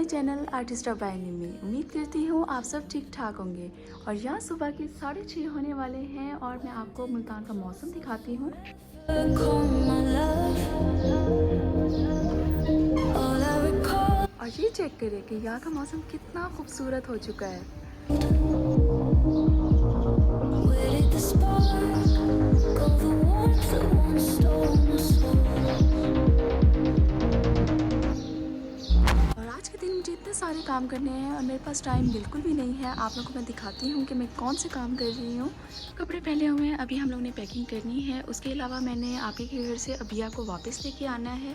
My channel artist of बाय में। उम्मीद करती हूँ आप सब ठीक ठाक होंगे। और यहाँ सुबह के 6:30 होने वाले हैं और मैं आपको मुल्तान का मौसम दिखाती हूँ। और ये चेक करें कि यहाँ का मौसम कितना खूबसूरत हो चुका है। इतने सारे काम करने हैं और मेरे पास टाइम बिल्कुल भी नहीं है। आप लोगों को मैं दिखाती हूँ कि मैं कौन से काम कर रही हूँ। कपड़े पहले हुए हैं, अभी हम लोगों ने पैकिंग करनी है। उसके अलावा मैंने आप ही के घर से अबिया को वापस लेके आना है।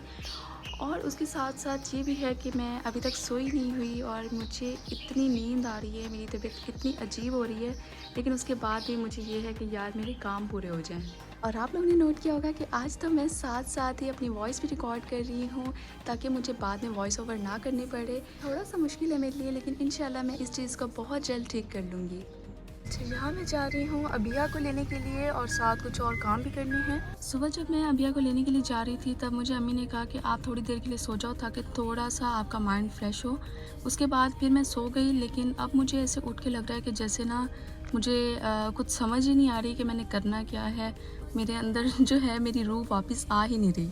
और उसके साथ साथ ये भी है कि मैं अभी तक सोई नहीं हुई और मुझे इतनी नींद आ रही है, मेरी तबीयत इतनी अजीब हो रही है, लेकिन उसके बाद भी मुझे ये है कि यार मेरे काम पूरे हो जाएं। और आप लोगों ने नोट किया होगा कि आज तो मैं साथ साथ ही अपनी वॉइस भी रिकॉर्ड कर रही हूँ ताकि मुझे बाद में वॉइस ओवर ना करनी पड़े। थोड़ा सा मुश्किल है मेरे लिए, लेकिन इंशाल्लाह मैं इस चीज़ को बहुत जल्द ठीक कर लूँगी। अच्छा, यहाँ मैं जा रही हूँ अबिया को लेने के लिए और साथ कुछ और काम भी करने हैं। सुबह जब मैं अबिया को लेने के लिए जा रही थी तब मुझे अम्मी ने कहा कि आप थोड़ी देर के लिए सो जाओ ताकि थोड़ा सा आपका माइंड फ्रेश हो। उसके बाद फिर मैं सो गई, लेकिन अब मुझे ऐसे उठ के लग रहा है कि जैसे ना मुझे कुछ समझ ही नहीं आ रही कि मैंने करना क्या है। मेरे अंदर जो है मेरी रूह वापस आ ही नहीं रही।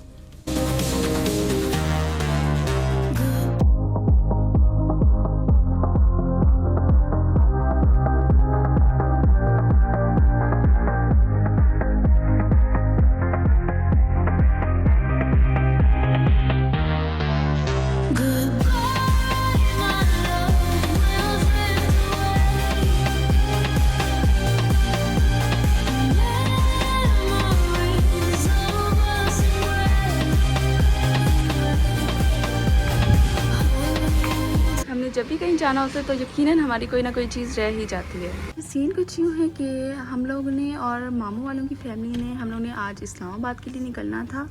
जब भी कहीं जाना होता है तो यकीनन हमारी कोई ना कोई चीज़ रह ही जाती है। सीन कुछ यूँ है कि हम लोग ने और मामू वालों की फैमिली ने हम लोग ने आज इस्लामाबाद के लिए निकलना था,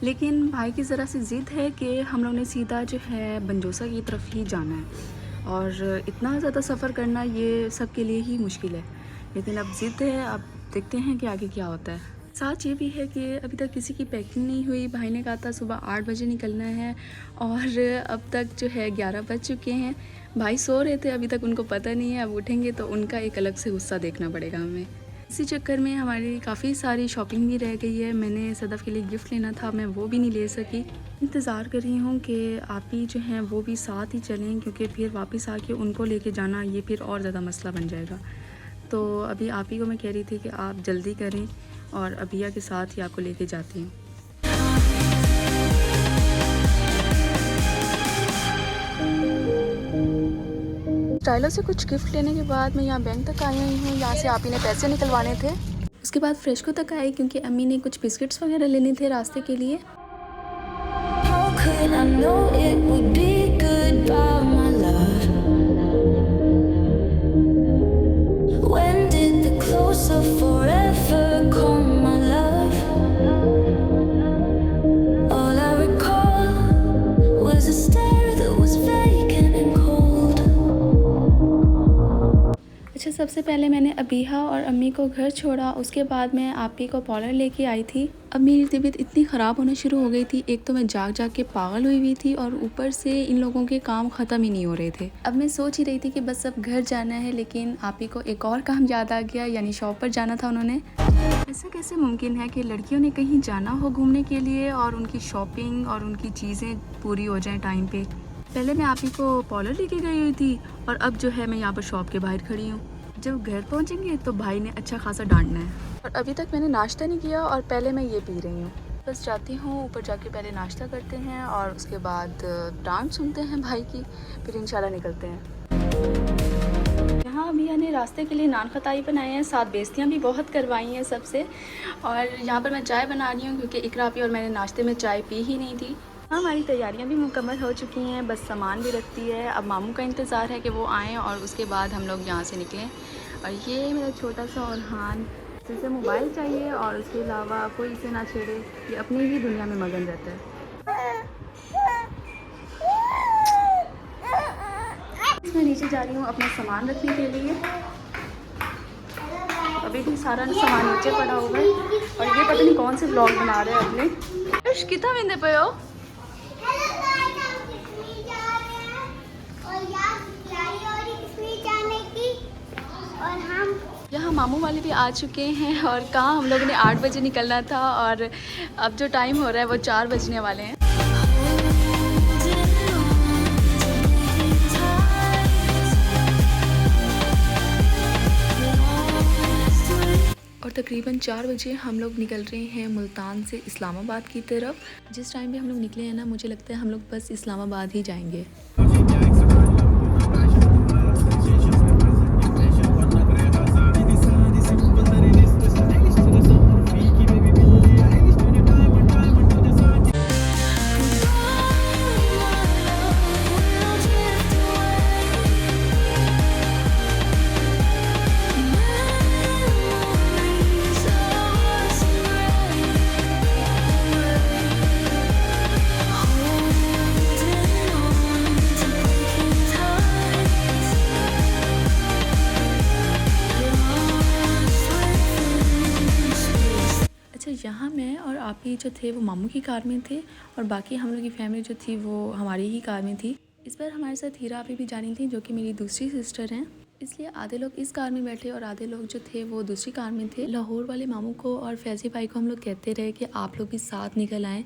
लेकिन भाई की ज़रा सी ज़िद है कि हम लोग ने सीधा जो है बंजोसा की तरफ ही जाना है। और इतना ज़्यादा सफ़र करना ये सब के लिए ही मुश्किल है, लेकिन अब ज़िद है, अब देखते हैं कि आगे क्या होता है। साथ ये भी है कि अभी तक किसी की पैकिंग नहीं हुई। भाई ने कहा था सुबह 8 बजे निकलना है और अब तक जो है 11 बज चुके हैं। भाई सो रहे थे, अभी तक उनको पता नहीं है। अब उठेंगे तो उनका एक अलग से गुस्सा देखना पड़ेगा हमें। इसी चक्कर में हमारी काफ़ी सारी शॉपिंग भी रह गई है। मैंने सदफ़ के लिए गिफ्ट लेना था, मैं वो भी नहीं ले सकी। इंतज़ार कर रही हूँ कि आप ही जो हैं वो भी साथ ही चलें, क्योंकि फिर वापस आके उनको लेके जाना ये फिर और ज़्यादा मसला बन जाएगा। तो अभी आप ही को मैं कह रही थी कि आप जल्दी करें और अबिया के साथ ही आपको लेके जाती हूँ। स्टाइलो से कुछ गिफ्ट लेने के बाद मैं यहाँ बैंक तक आई हुई हूँ। यहाँ से आप ही ने पैसे निकलवाने थे। उसके बाद फ्रेशको तक आई क्योंकि अम्मी ने कुछ बिस्किट्स वगैरह लेने थे रास्ते के लिए। अच्छा, सबसे पहले मैंने अबीहा और अम्मी को घर छोड़ा, उसके बाद मैं आप ही को पार्लर लेके आई थी। अब मेरी तबीयत इतनी ख़राब होना शुरू हो गई थी। एक तो मैं जाग जाग के पागल हुई थी और ऊपर से इन लोगों के काम ख़त्म ही नहीं हो रहे थे। अब मैं सोच ही रही थी कि बस अब घर जाना है, लेकिन आप ही को एक और काम याद आ गया, यानी शॉप पर जाना था उन्होंने। ऐसा कैसे मुमकिन है कि लड़कियों ने कहीं जाना हो घूमने के लिए और उनकी शॉपिंग और उनकी चीज़ें पूरी हो जाएँ टाइम पर। पहले मैं आप ही को पार्लर लेके गई हुई थी और अब जो है मैं यहाँ पर शॉप के बाहर खड़ी हूँ। जब घर पहुँचेंगे तो भाई ने अच्छा खासा डांटना है। और अभी तक मैंने नाश्ता नहीं किया और पहले मैं ये पी रही हूँ। बस जाती हूँ ऊपर, जाके पहले नाश्ता करते हैं और उसके बाद डांट सुनते हैं भाई की, फिर इंशाल्लाह निकलते हैं। यहाँ अभी ने रास्ते के लिए नान खताई बनाए हैं, साथ बेइज्जतियाँ भी बहुत करवाई हैं सबसे। और यहाँ पर मैं चाय बना रही हूँ क्योंकि इकरा भी और मैंने नाश्ते में चाय पी ही नहीं थी। हाँ, हमारी तैयारियां भी मुकम्मल हो चुकी हैं, बस सामान भी रखती है। अब मामू का इंतज़ार है कि वो आएँ और उसके बाद हम लोग यहाँ से निकलें। और ये मेरा छोटा सा औरहान, जिसे मोबाइल चाहिए और उसके अलावा कोई इसे ना छेड़े, ये अपनी ही दुनिया में मगन रहता है। मैं नीचे जा रही हूँ अपना सामान रखने के लिए। अभी भी सारा सामान नीचे पड़ा हुआ है और ये पता नहीं कौन से व्लॉग बना रहे हैं अपने। कितना बिंदे पे हो? और हम यहाँ मामू वाले भी आ चुके हैं और कहाँ हम लोगों ने 8 बजे निकलना था और अब जो टाइम हो रहा है वो 4 बजने वाले हैं। और तकरीबन 4 बजे हम लोग निकल रहे हैं मुल्तान से इस्लामाबाद की तरफ। जिस टाइम पे हम लोग निकले हैं ना, मुझे लगता है हम लोग बस इस्लामाबाद ही जाएंगे। यहाँ मैं और आप ही जो थे वो मामू की कार में थे और बाकी हम लोग की फैमिली जो थी वो हमारी ही कार में थी। इस बार हमारे साथ हीरा आपी भी जानी थी जो कि मेरी दूसरी सिस्टर हैं, इसलिए आधे लोग इस कार में बैठे और आधे लोग जो थे वो दूसरी कार में थे। लाहौर वाले मामू को और फैज़ी भाई को हम लोग कहते रहे कि आप लोग भी साथ निकल आएँ,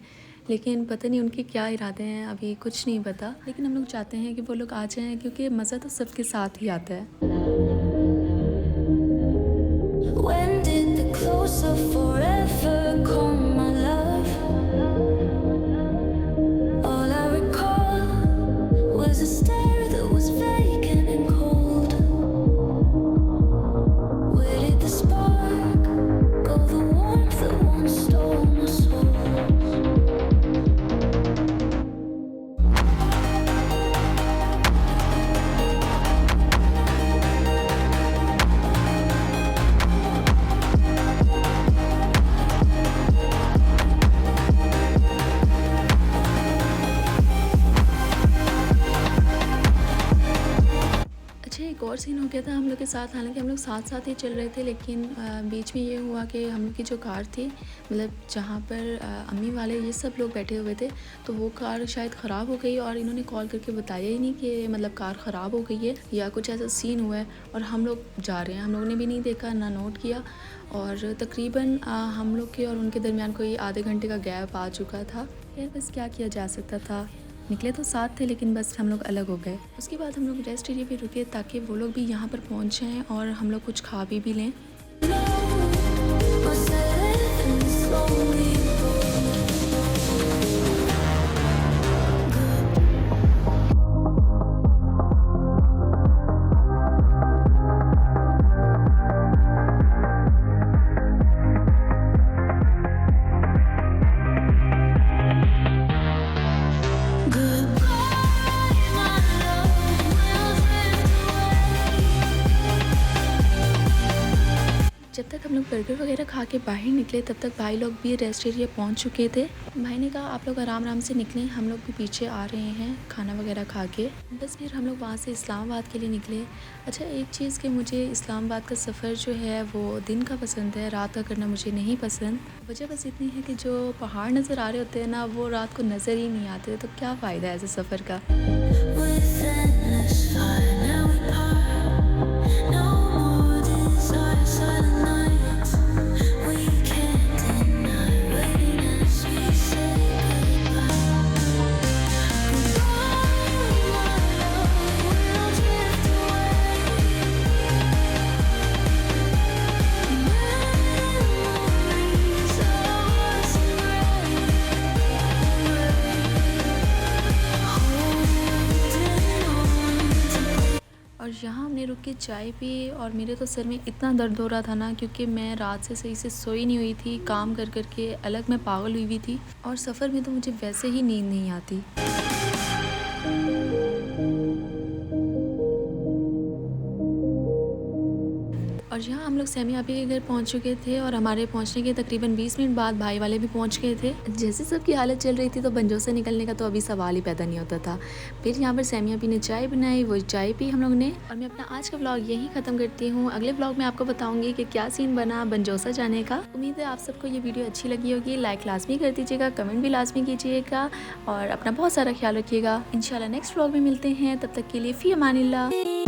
लेकिन पता नहीं उनके क्या इरादे हैं, अभी कुछ नहीं पता। लेकिन हम लोग चाहते हैं कि वो लोग आ जाएँ क्योंकि मज़ा तो सबके साथ ही आता है। When did the close of forever come, my love? All I recall was a stare that was vacant and cold. Where did the spark go, the warmth that once stole my soul? एक और scene हो गया था हम लोग के साथ। हालांकि हम लोग साथ साथ ही चल रहे थे, लेकिन बीच में ये हुआ कि हम लोग की जो कार थी, मतलब जहाँ पर अम्मी वाले ये सब लोग बैठे हुए थे, तो वो कार शायद ख़राब हो गई और इन्होंने कॉल करके बताया ही नहीं कि मतलब कार ख़राब हो गई है या कुछ ऐसा सीन हुआ है। और हम लोग जा रहे हैं, हम लोगों ने भी नहीं देखा ना नोट किया और तकरीबन हम लोग के और उनके दरमियान कोई आधे घंटे का गैप आ चुका था। यार बस क्या किया जा सकता था, निकले तो साथ थे लेकिन बस हम लोग अलग हो गए। उसके बाद हम लोग रेस्ट एरिया पे रुके ताकि वो लोग भी यहाँ पर पहुँच जाएँ और हम लोग कुछ खा भी लें। जब तक हम लोग बर्गर वगैरह खा के बाहर निकले तब तक भाई लोग भी रेस्ट एरिया पहुंच चुके थे। भाई ने कहा आप लोग आराम आराम से निकलें, हम लोग भी पीछे आ रहे हैं खाना वगैरह खा के। बस फिर हम लोग वहाँ से इस्लामाबाद के लिए निकले। अच्छा एक चीज़ कि मुझे इस्लामाबाद का सफ़र जो है वो दिन का पसंद है, रात का करना मुझे नहीं पसंद। वजह बस इतनी है कि जो पहाड़ नज़र आ रहे होते हैं ना, वो रात को नज़र ही नहीं आते, तो क्या फ़ायदा है ऐसे सफ़र का। और यहाँ हमने रुक के चाय पी और मेरे तो सर में इतना दर्द हो रहा था ना, क्योंकि मैं रात से सही से सोई नहीं हुई थी, काम कर कर के अलग मैं पागल हुई थी और सफ़र में तो मुझे वैसे ही नींद नहीं आती। और यहाँ हम लोग सैमी आपी के घर पहुँच चुके थे और हमारे पहुँचने के तकरीबन 20 मिनट बाद भाई वाले भी पहुँच गए थे। जैसे सबकी हालत चल रही थी तो बंजो से निकलने का तो अभी सवाल ही पैदा नहीं होता था। फिर यहाँ पर सैमी आपी ने चाय बनाई, वो चाय पी हम लोग ने। और मैं अपना आज का व्लॉग यहीं ख़त्म करती हूँ। अगले व्लॉग में आपको बताऊँगी कि क्या सीन बना बंजोसा जाने का। उम्मीद है आप सबको ये वीडियो अच्छी लगी होगी। लाइक लाजमी कर दीजिएगा, कमेंट भी लाजमी कीजिएगा और अपना बहुत सारा ख्याल रखिएगा। इंशाल्लाह नेक्स्ट व्लॉग में मिलते हैं, तब तक के लिए फ़ी अमानिल्लाह।